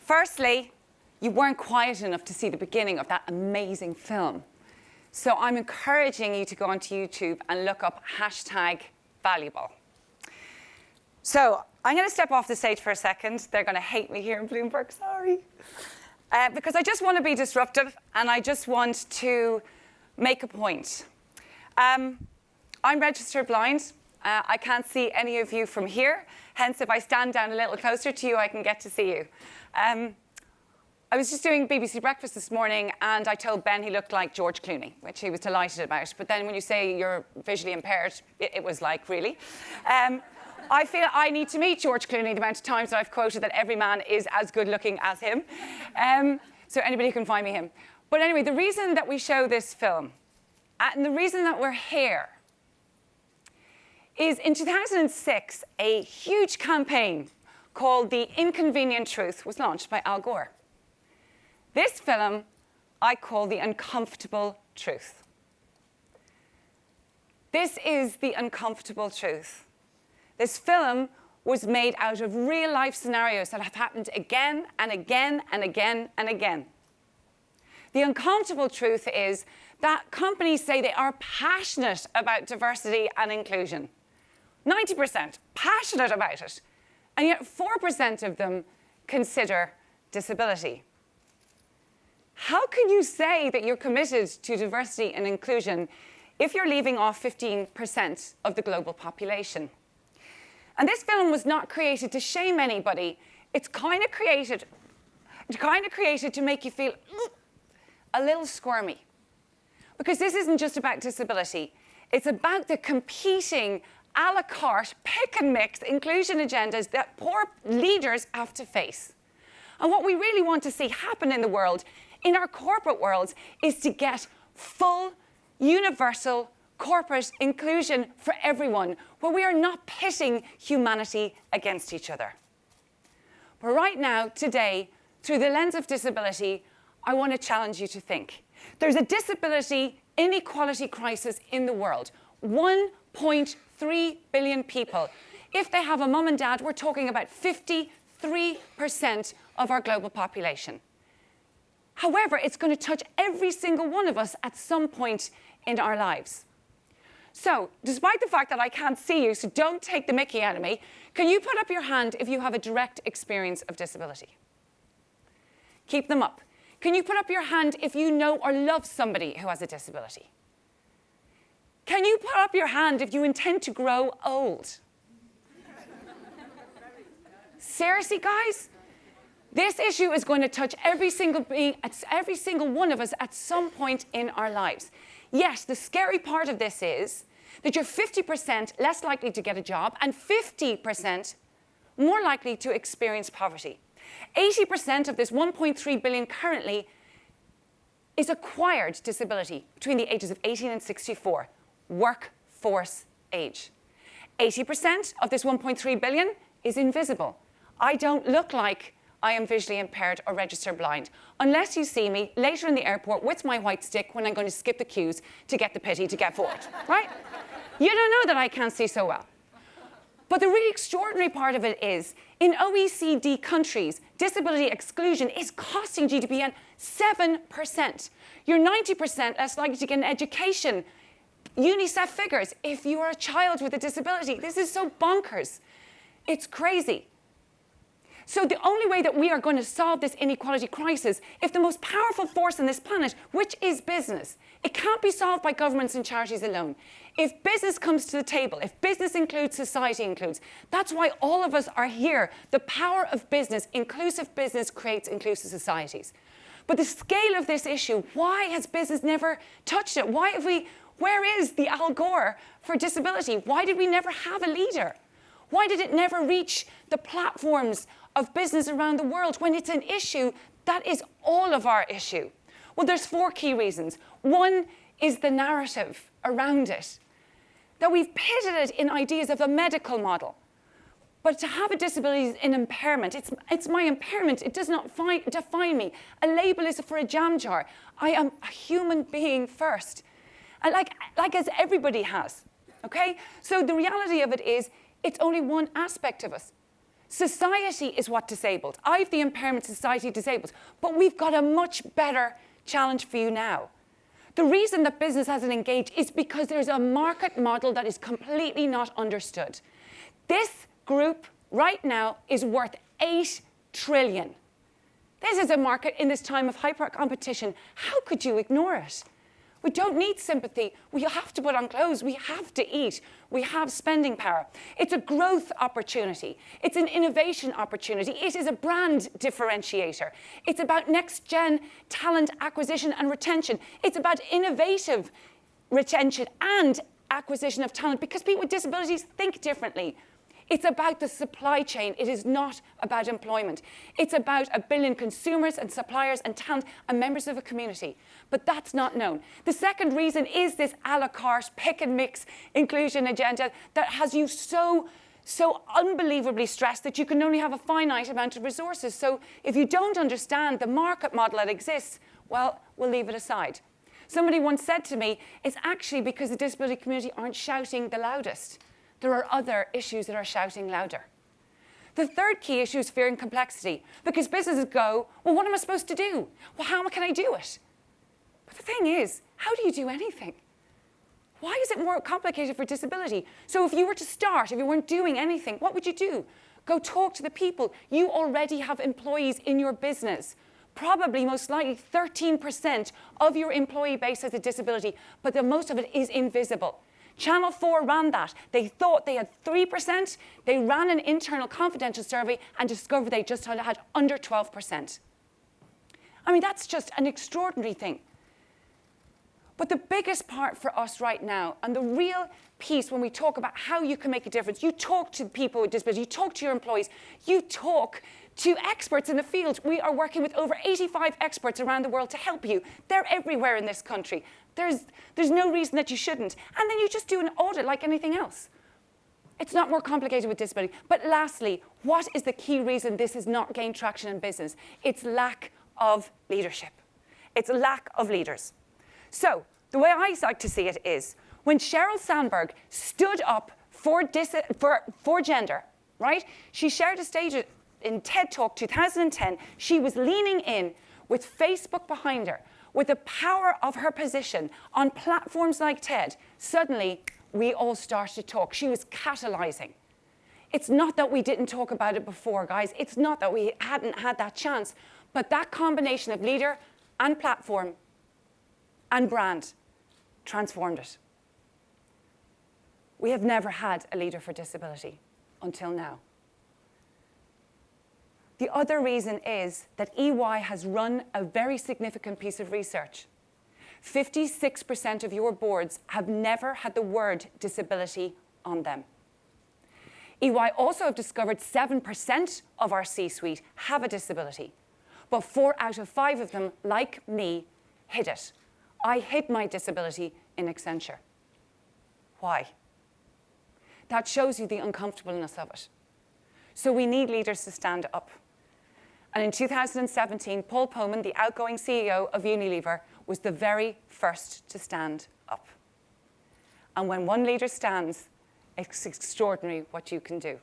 Firstly, you weren't quiet enough to see the beginning of that amazing film. So I'm encouraging you to go onto YouTube and look up #valuable. So I'm going to step off the stage for a second. They're going to hate me here in Bloomberg, sorry. Because I just want to be disruptive and I just want to make a point. I'm registered blind. I can't see any of you from here. Hence, if I stand down a little closer to you, I can get to see you. I was just doing BBC Breakfast this morning, and I told Ben he looked like George Clooney, which he was delighted about. But then when you say you're visually impaired, it was like, really? I feel I need to meet George Clooney the amount of times that I've quoted that every man is as good looking as him. So anybody can find me him. But anyway, the reason that we show this film, and the reason that we're here, is in 2006, a huge campaign called The Inconvenient Truth was launched by Al Gore. This film I call The Uncomfortable Truth. This is the uncomfortable truth. This film was made out of real-life scenarios that have happened again and again and again and again. The uncomfortable truth is that companies say they are passionate about diversity and inclusion. 90% passionate about it, and yet 4% of them consider disability. How can you say that you're committed to diversity and inclusion if you're leaving off 15% of the global population? And this film was not created to shame anybody. It's kind of created to make you feel a little squirmy. Because this isn't just about disability. It's about the competing a la carte, pick and mix inclusion agendas that poor leaders have to face. And what we really want to see happen in the world, in our corporate worlds, is to get full, universal corporate inclusion for everyone, where we are not pitting humanity against each other. But right now, today, through the lens of disability, I want to challenge you to think. There's a disability inequality crisis in the world. 1.3 billion people. If they have a mum and dad, we're talking about 53% of our global population. However, it's going to touch every single one of us at some point in our lives. So, despite the fact that I can't see you, so don't take the mickey out of me, can you put up your hand if you have a direct experience of disability? Keep them up. Can you put up your hand if you know or love somebody who has a disability? Can you put up your hand if you intend to grow old? Seriously, guys? This issue is going to touch every single one of us at some point in our lives. Yes, the scary part of this is that you're 50% less likely to get a job and 50% more likely to experience poverty. 80% of this 1.3 billion currently is acquired disability between the ages of 18 and 64, workforce age. 80% of this 1.3 billion is invisible. I don't look like I am visually impaired or registered blind, unless you see me later in the airport with my white stick when I'm going to skip the queues to get the pity to get forward, right? You don't know that I can't see so well. But the really extraordinary part of it is, in OECD countries, disability exclusion is costing GDP 7%. You're 90% less likely to get an education. UNICEF figures, if you are a child with a disability, this is so bonkers. It's crazy. So the only way that we are going to solve this inequality crisis, if the most powerful force on this planet, which is business, it can't be solved by governments and charities alone. If business comes to the table, if business includes, society includes, that's why all of us are here. The power of business, inclusive business creates inclusive societies. But the scale of this issue, why has business never touched it? Where is the Al Gore for disability? Why did we never have a leader? Why did it never reach the platforms of business around the world when it's an issue that is all of our issue? Well, there's 4 key reasons. One is the narrative around it, that we've pitted it in ideas of a medical model. But to have a disability is an impairment. It's my impairment. It does not define me. A label is for a jam jar. I am a human being first, and like as everybody has, okay? So the reality of it is, it's only one aspect of us. Society is what disabled. I've the impairment, society disables. But we've got a much better challenge for you now. The reason that business hasn't engaged is because there's a market model that is completely not understood. This group right now is worth 8 trillion. This is a market in this time of hyper competition. How could you ignore it? We don't need sympathy. We have to put on clothes. We have to eat. We have spending power. It's a growth opportunity. It's an innovation opportunity. It is a brand differentiator. It's about next-gen talent acquisition and retention. It's about innovative retention and acquisition of talent because people with disabilities think differently. It's about the supply chain. It is not about employment. It's about 1 billion consumers and suppliers and talent and members of a community. But that's not known. The second reason is this a la carte, pick and mix inclusion agenda that has you so unbelievably stressed that you can only have a finite amount of resources. So if you don't understand the market model that exists, well, we'll leave it aside. Somebody once said to me, it's actually because the disability community aren't shouting the loudest. There are other issues that are shouting louder. The third key issue is fear and complexity, because businesses go, well, what am I supposed to do? Well, how can I do it? But the thing is, how do you do anything? Why is it more complicated for disability? So if you were to start, if you weren't doing anything, what would you do? Go talk to the people. You already have employees in your business. Probably, most likely, 13% of your employee base has a disability, but the most of it is invisible. Channel 4 ran that. They thought they had 3%. They ran an internal confidential survey and discovered they just had under 12%. I mean, that's just an extraordinary thing. But the biggest part for us right now, and the real piece when we talk about how you can make a difference, you talk to people with disabilities, you talk to your employees, you talk to experts in the field. We are working with over 85 experts around the world to help you. They're everywhere in this country. There's no reason that you shouldn't. And then you just do an audit like anything else. It's not more complicated with disability. But lastly, what is the key reason this has not gained traction in business? It's lack of leadership. It's lack of leaders. So the way I like to see it is when Sheryl Sandberg stood up for gender, right? She shared a stage in TED Talk 2010. She was leaning in with Facebook behind her, with the power of her position on platforms like TED. Suddenly, we all started to talk. She was catalyzing. It's not that we didn't talk about it before, guys. It's not that we hadn't had that chance. But that combination of leader and platform and brand transformed it. We have never had a leader for disability until now. The other reason is that EY has run a very significant piece of research. 56% of your boards have never had the word disability on them. EY also have discovered 7% of our C-suite have a disability, but 4 out of 5 of them, like me, hid it. I hid my disability in Accenture. Why? That shows you the uncomfortableness of it. So we need leaders to stand up. And in 2017, Paul Polman, the outgoing CEO of Unilever, was the very first to stand up. And when one leader stands, it's extraordinary what you can do.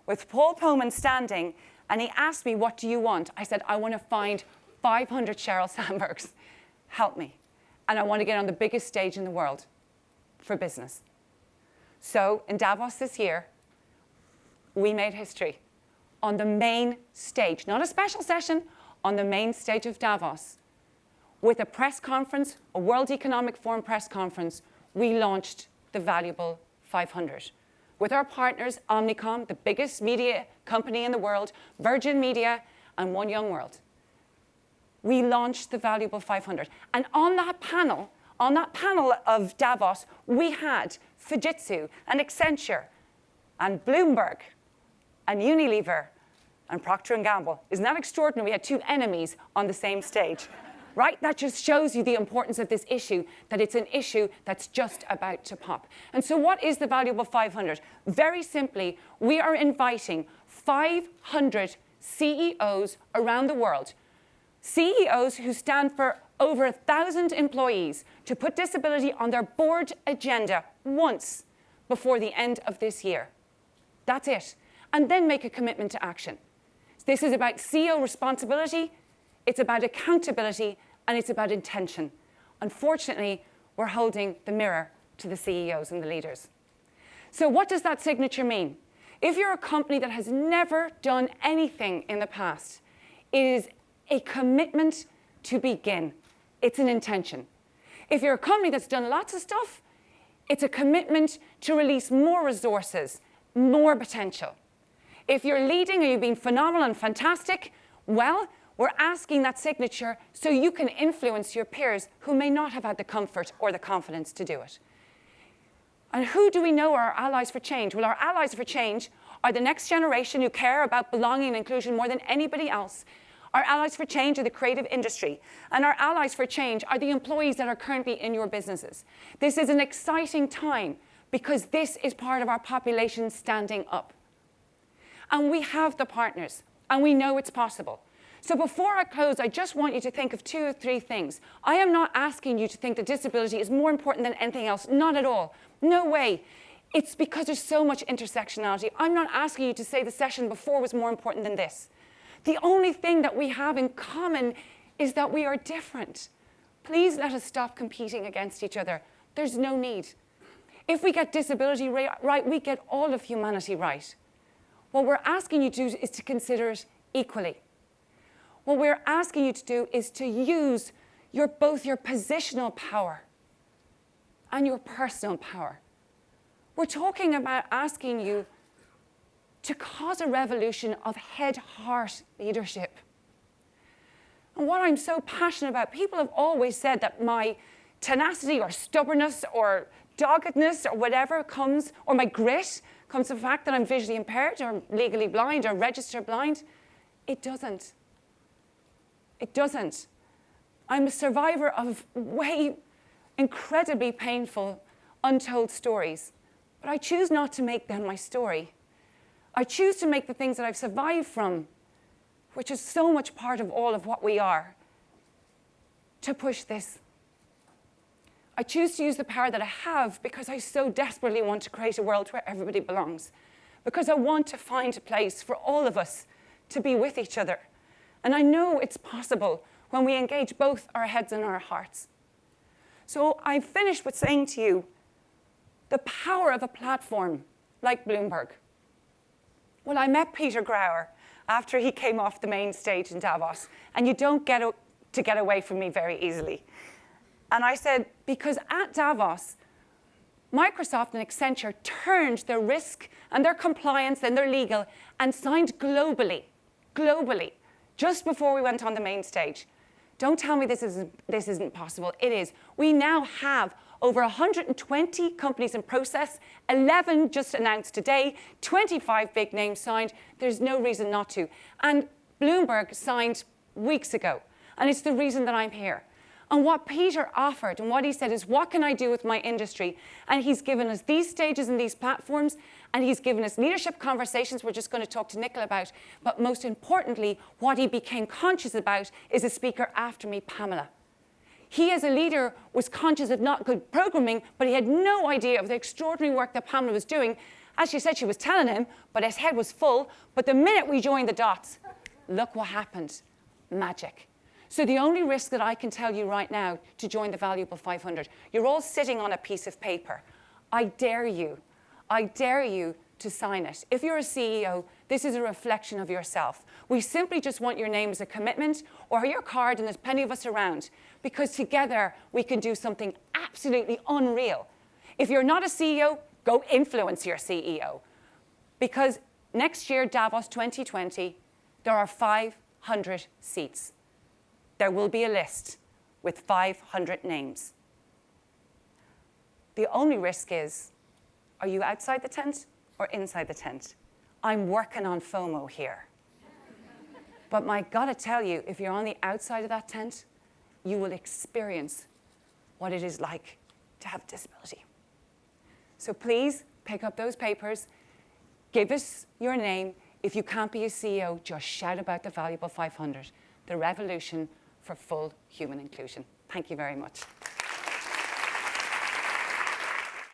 With Paul Polman standing, and he asked me, what do you want? I said, I want to find 500 Sheryl Sandbergs. Help me. And I want to get on the biggest stage in the world for business. So in Davos this year, we made history on the main stage, not a special session, on the main stage of Davos. With a press conference, a World Economic Forum press conference, we launched the Valuable 500. With our partners, Omnicom, the biggest media company in the world, Virgin Media, and One Young World. We launched the Valuable 500. And on that panel of Davos, we had Fujitsu and Accenture and Bloomberg and Unilever and Procter & Gamble. Isn't that extraordinary? We had 2 enemies on the same stage, right? That just shows you the importance of this issue, that it's an issue that's just about to pop. And so what is the Valuable 500? Very simply, we are inviting 500 CEOs around the world, CEOs who stand for over 1,000 employees, to put disability on their board agenda once before the end of this year. That's it. and then make a commitment to action. This is about CEO responsibility, it's about accountability, and it's about intention. Unfortunately, we're holding the mirror to the CEOs and the leaders. So what does that signature mean? If you're a company that has never done anything in the past, it is a commitment to begin. It's an intention. If you're a company that's done lots of stuff, it's a commitment to release more resources, more potential. If you're leading or you've been phenomenal and fantastic, well, we're asking that signature so you can influence your peers who may not have had the comfort or the confidence to do it. And who do we know are our allies for change? Well, our allies for change are the next generation who care about belonging and inclusion more than anybody else. Our allies for change are the creative industry. And our allies for change are the employees that are currently in your businesses. This is an exciting time because this is part of our population standing up. And we have the partners, and we know it's possible. So before I close, I just want you to think of 2 or 3 things. I am not asking you to think that disability is more important than anything else. Not at all. No way. It's because there's so much intersectionality. I'm not asking you to say the session before was more important than this. The only thing that we have in common is that we are different. Please let us stop competing against each other. There's no need. If we get disability right, we get all of humanity right. What we're asking you to do is to consider it equally. What we're asking you to do is to use both your positional power and your personal power. We're talking about asking you to cause a revolution of head-heart leadership. And what I'm so passionate about, people have always said that my tenacity or stubbornness or doggedness or whatever comes, or my grit, comes from the fact that I'm visually impaired or legally blind or registered blind. It doesn't. It doesn't. I'm a survivor of incredibly painful, untold stories. But I choose not to make them my story. I choose to make the things that I've survived from, which is so much part of all of what we are, to push this. I choose to use the power that I have because I so desperately want to create a world where everybody belongs. Because I want to find a place for all of us to be with each other. And I know it's possible when we engage both our heads and our hearts. So I finished with saying to you, the power of a platform like Bloomberg. Well, I met Peter Grauer after he came off the main stage in Davos, and you don't get away from me very easily. And I said, because at Davos, Microsoft and Accenture turned their risk and their compliance and their legal and signed globally, just before we went on the main stage. Don't tell me this isn't possible. It is. We now have over 120 companies in process, 11 just announced today, 25 big names signed. There's no reason not to. And Bloomberg signed weeks ago. And it's the reason that I'm here. And what Peter offered and what he said is, what can I do with my industry? And he's given us these stages and these platforms, and he's given us leadership conversations we're just going to talk to Nicola about. But most importantly, what he became conscious about is a speaker after me, Pamela. He, as a leader, was conscious of not good programming, but he had no idea of the extraordinary work that Pamela was doing. As she said, she was telling him, but his head was full. But the minute we joined the dots, look what happened. Magic. So the only risk that I can tell you right now to join the Valuable 500, you're all sitting on a piece of paper. I dare you to sign it. If you're a CEO, this is a reflection of yourself. We simply just want your name as a commitment or your card, and there's plenty of us around, because together we can do something absolutely unreal. If you're not a CEO, go influence your CEO. Because next year, Davos 2020, there are 500 seats. There will be a list with 500 names. The only risk is, are you outside the tent or inside the tent? I'm working on FOMO here. But I gotta tell you, if you're on the outside of that tent, you will experience what it is like to have a disability. So please pick up those papers, give us your name. If you can't be a CEO, just shout about the Valuable 500, the revolution for full human inclusion. Thank you very much.